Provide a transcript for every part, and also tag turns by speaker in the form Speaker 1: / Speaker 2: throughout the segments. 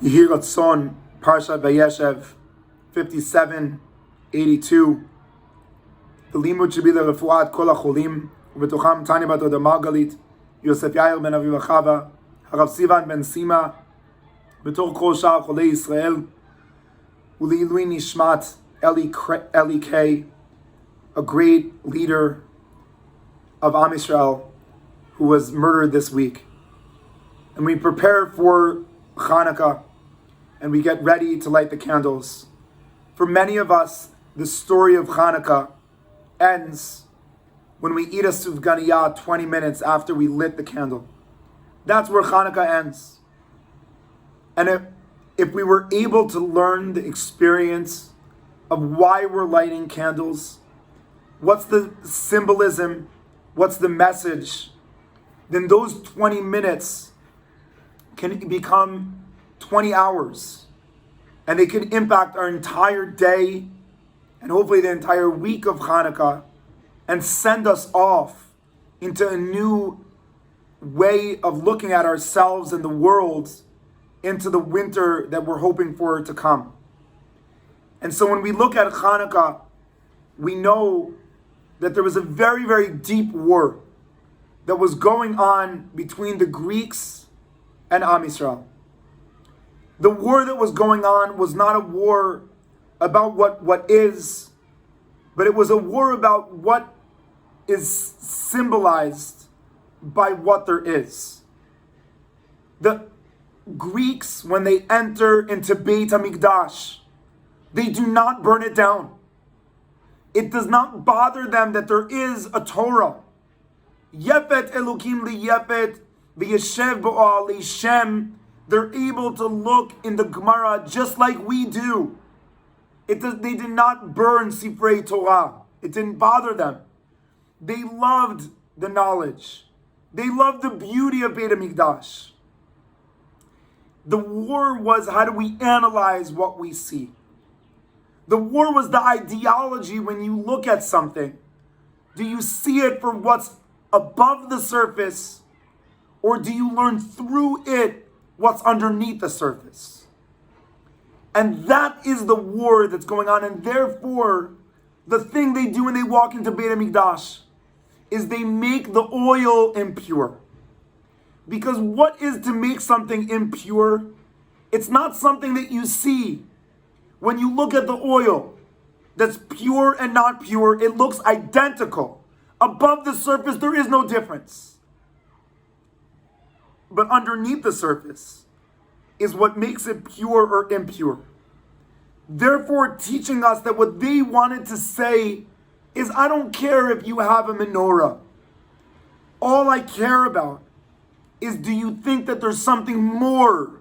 Speaker 1: Yehiratzon, Parshat Vayeshev, 57:82. The limud should be the refuat kol hacholim, ובתוכם Tanya bat Oda Margalit, Yosef Yair ben Aviva Chava, Harav Sivan ben Sima, בתור כל שאר חולי ישראל, ולעילוי nishmat Eli K, a great leader of Am Yisrael who was murdered this week. And we prepare for Hanukkah and we get ready to light the candles. For many of us, the story of Hanukkah ends when we eat a sufganiyah 20 minutes after we lit the candle. That's where Hanukkah ends. And if we were able to learn the experience of why we're lighting candles, what's the symbolism, what's the message, then those 20 minutes can become 20 hours. And they can impact our entire day and hopefully the entire week of Hanukkah and send us off into a new way of looking at ourselves and the world into the winter that we're hoping for to come. And so when we look at Hanukkah, we know that there was a very, very deep war that was going on between the Greeks and Am Yisrael. The war that was going on was not a war about what is, but it was a war about what is symbolized by what there is. The Greeks, when they enter into Beit HaMikdash, they do not burn it down. It does not bother them that there is a Torah. Yefet Elokim liyefet v'yeshev b'o'alei Shem. They're able to look in the Gemara just like we do. They did not burn Sifrei Torah. It didn't bother them. They loved the knowledge. They loved the beauty of Beit HaMikdash. The war was, how do we analyze what we see? The war was the ideology when you look at something. Do you see it for what's above the surface, or do you learn through it what's underneath the surface? And that is the war that's going on. And therefore, the thing they do when they walk into Beit HaMikdash is they make the oil impure. Because what is to make something impure? It's not something that you see. When you look at the oil that's pure and not pure, it looks identical. Above the surface, there is no difference. But underneath the surface is what makes it pure or impure. Therefore, teaching us that what they wanted to say is, I don't care if you have a menorah. All I care about is, do you think that there's something more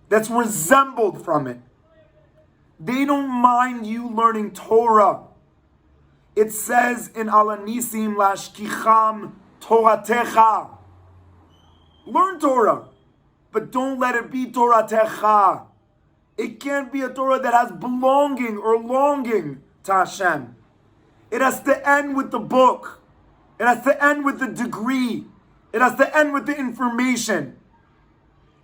Speaker 1: that's resembled from it? They don't mind you learning Torah. It says in Alanisim lashkicham Toratecha. Learn Torah, but don't let it be Toratecha. It can't be a Torah that has belonging or longing to Hashem. It has to end with the book. It has to end with the degree. It has to end with the information.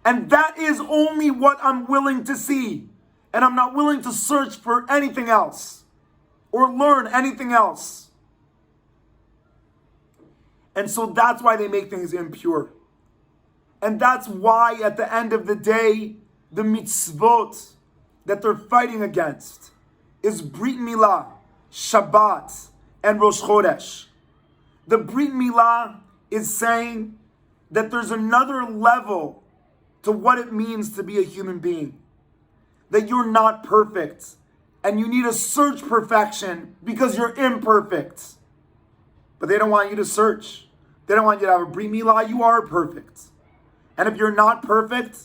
Speaker 1: And that is only what I'm willing to see. And I'm not willing to search for anything else or learn anything else. And so that's why they make things impure. And that's why at the end of the day, the mitzvot that they're fighting against is Brit Milah, Shabbat, and Rosh Chodesh. The Brit Milah is saying that there's another level to what it means to be a human being. That you're not perfect and you need to search perfection because you're imperfect. But they don't want you to search. They don't want you to have a Brit Milah. You are perfect. And if you're not perfect,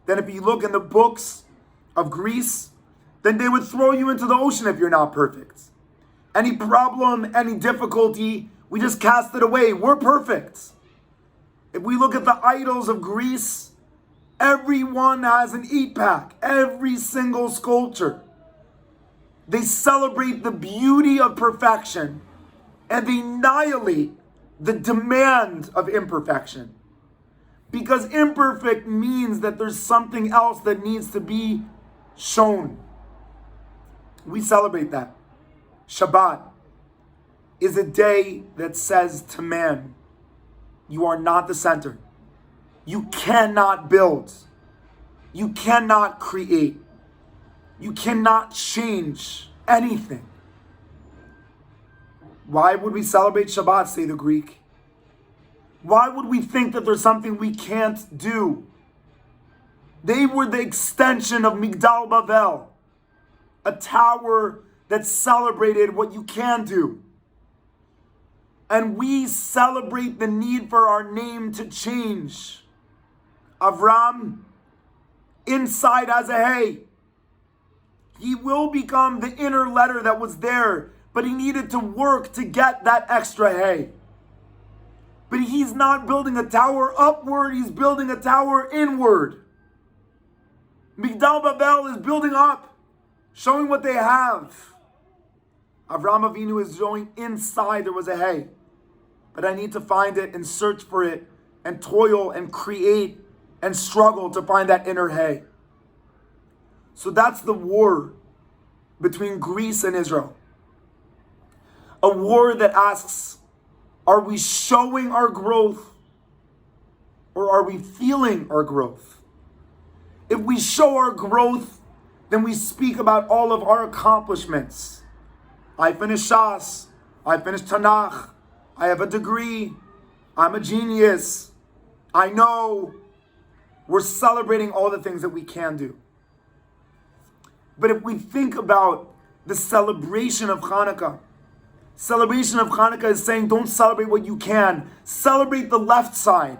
Speaker 1: then if you look in the books of Greece, then they would throw you into the ocean if you're not perfect. Any problem, any difficulty, we just cast it away. We're perfect. If we look at the idols of Greece, everyone has an eat pack. Every single sculpture. They celebrate the beauty of perfection and they annihilate the demand of imperfection. Because imperfect means that there's something else that needs to be shown. We celebrate that. Shabbat is a day that says to man, you are not the center. You cannot build. You cannot create. You cannot change anything. Why would we celebrate Shabbat, say the Greek? Why would we think that there's something we can't do? They were the extension of Migdal Bavel, a tower that celebrated what you can do. And we celebrate the need for our name to change. Avram, inside as a hay. He will become the inner letter that was there, but he needed to work to get that extra hay. But he's not building a tower upward, he's building a tower inward. Migdal Babel is building up, showing what they have. Avraham Avinu is showing inside there was a hay. But I need to find it and search for it and toil and create and struggle to find that inner hay. So that's the war between Greece and Israel. A war that asks, are we showing our growth or are we feeling our growth? If we show our growth, then we speak about all of our accomplishments. I finished Shas, I finished Tanakh, I have a degree, I'm a genius, I know. We're celebrating all the things that we can do. But if we think about the celebration of Hanukkah is saying don't celebrate what you can, celebrate the left side.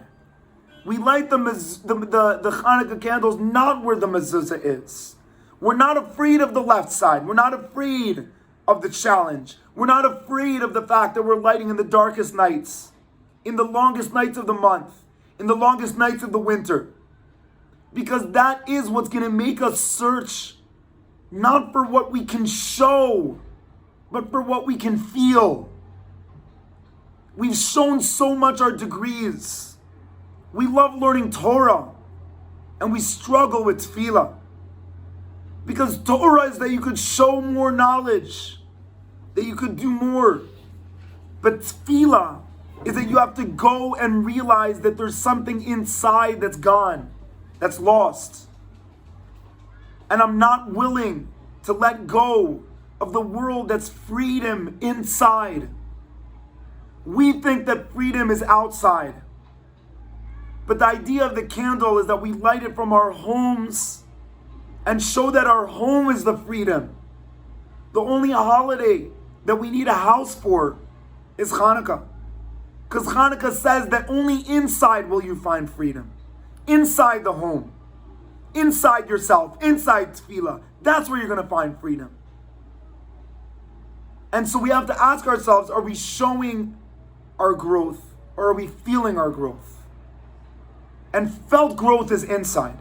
Speaker 1: We light the Hanukkah candles not where the mezuzah is. We're not afraid of the left side. We're not afraid of the challenge. We're not afraid of the fact that we're lighting in the darkest nights, in the longest nights of the month, in the longest nights of the winter. Because that is what's going to make us search not for what we can show, but for what we can feel. We've shown so much our degrees. We love learning Torah, and we struggle with tefillah. Because Torah is that you could show more knowledge, that you could do more. But tefillah is that you have to go and realize that there's something inside that's gone, that's lost. And I'm not willing to let go of the world that's freedom inside. We think that freedom is outside. But the idea of the candle is that we light it from our homes and show that our home is the freedom. The only holiday that we need a house for is Hanukkah. Because Hanukkah says that only inside will you find freedom. Inside the home. Inside yourself. Inside tefillah. That's where you're going to find freedom. And so we have to ask ourselves, are we showing our growth or are we feeling our growth? And felt growth is inside.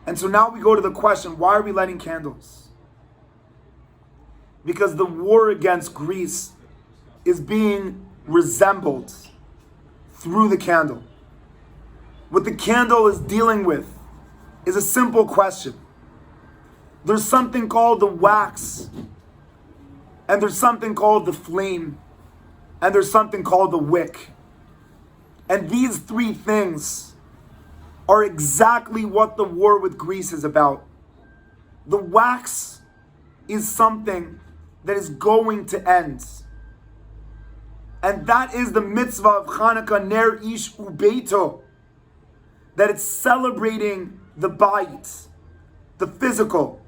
Speaker 1: And so now we go to the question, why are we lighting candles? Because the war against Greece is being resembled through the candle. What the candle is dealing with is a simple question. There's something called the wax, and there's something called the flame, and there's something called the wick. And these three things are exactly what the war with Greece is about. The wax is something that is going to end. And that is the mitzvah of Chanukah, Ner Ish Ubeito. That it's celebrating the bayit, the physical,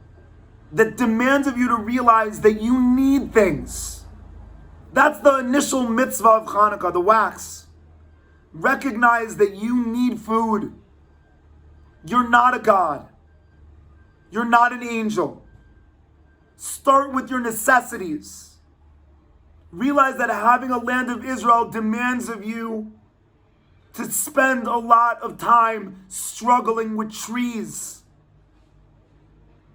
Speaker 1: that demands of you to realize that you need things. That's the initial mitzvah of Chanukah, the wax. Recognize that you need food. You're not a God. You're not an angel. Start with your necessities. Realize that having a land of Israel demands of you to spend a lot of time struggling with trees.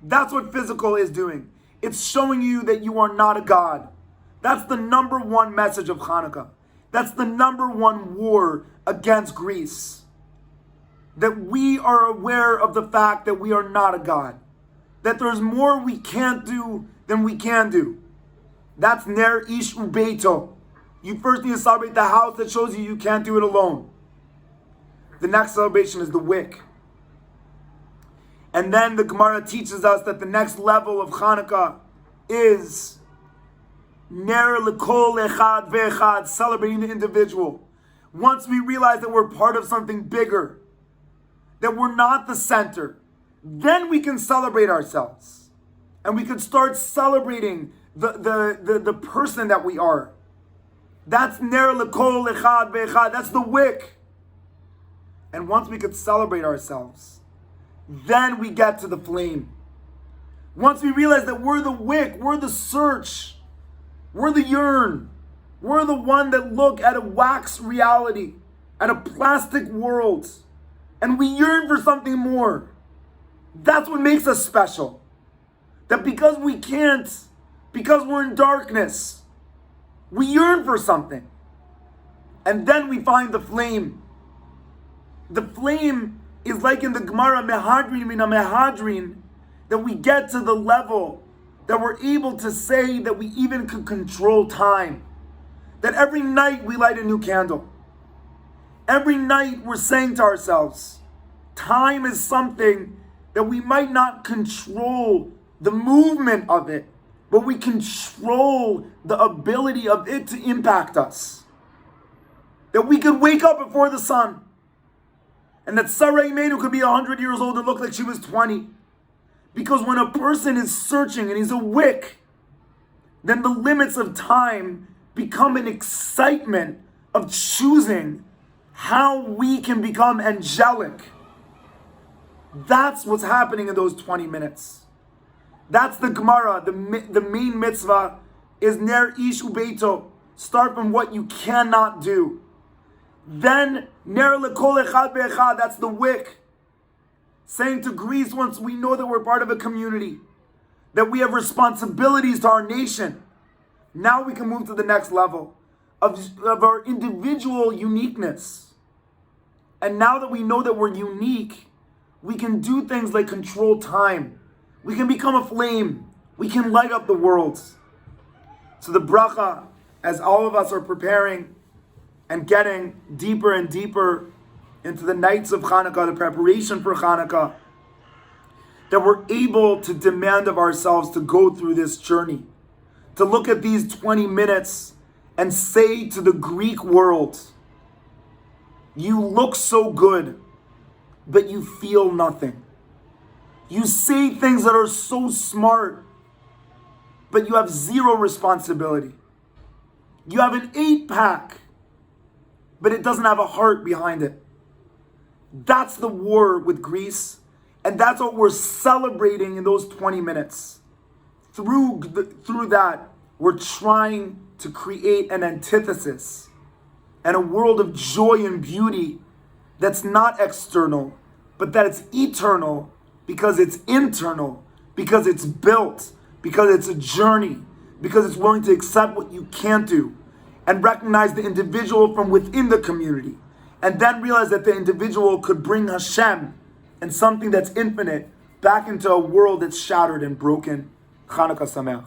Speaker 1: That's what physical is doing. It's showing you that you are not a God. That's the number one message of Hanukkah. That's the number one war against Greece. that we are aware of the fact that we are not a God, that there's more we can't do than we can do. That's Ner Ish Ubeito. You first need to celebrate the house that shows you can't do it alone. The next celebration is the wick. And then the Gemara teaches us that the next level of Hanukkah is Ner L'Kol Echad Ve'echad, celebrating the individual. Once we realize that we're part of something bigger, that we're not the center, then we can celebrate ourselves. And we can start celebrating the person that we are. That's Ner L'Kol Echad Ve'echad, that's the wick. And once we could celebrate ourselves, then we get to the flame. Once we realize that we're the wick, we're the search, we're the yearn, we're the one that look at a wax reality, at a plastic world, and we yearn for something more. That's what makes us special. That because we can't, because we're in darkness, we yearn for something. And then we find the flame. The flame is like in the Gemara, Mehadrin Mina Mehadrin, that we get to the level that we're able to say that we even can control time. That every night we light a new candle. Every night we're saying to ourselves, time is something that we might not control the movement of it, but we control the ability of it to impact us. That we could wake up before the sun. And that Sarah Imenu could be 100 years old and look like she was 20. Because when a person is searching and he's a wick, then the limits of time become an excitement of choosing how we can become angelic. That's what's happening in those 20 minutes. That's the Gemara. The main mitzvah is Ner Ish Ubeito. Start from what you cannot do. Then Ner L'Kol Echad Ve'echad, that's the wick. Saying to Greece, once we know that we're part of a community, that we have responsibilities to our nation, now we can move to the next level of our individual uniqueness. And now that we know that we're unique, we can do things like control time. We can become a flame. We can light up the world. So the bracha, as all of us are preparing and getting deeper and deeper into the nights of Hanukkah, the preparation for Hanukkah, that we're able to demand of ourselves to go through this journey, to look at these 20 minutes and say to the Greek world, you look so good, but you feel nothing. You say things that are so smart, but you have zero responsibility. You have an 8-pack, but it doesn't have a heart behind it. That's the war with Greece, and that's what we're celebrating in those 20 minutes. Through that, we're trying to create an antithesis and a world of joy and beauty that's not external, but that it's eternal because it's internal, because it's built, because it's a journey, because it's willing to accept what you can't do and recognize the individual from within the community, and then realize that the individual could bring Hashem and something that's infinite back into a world that's shattered and broken. Chanukah Sameach.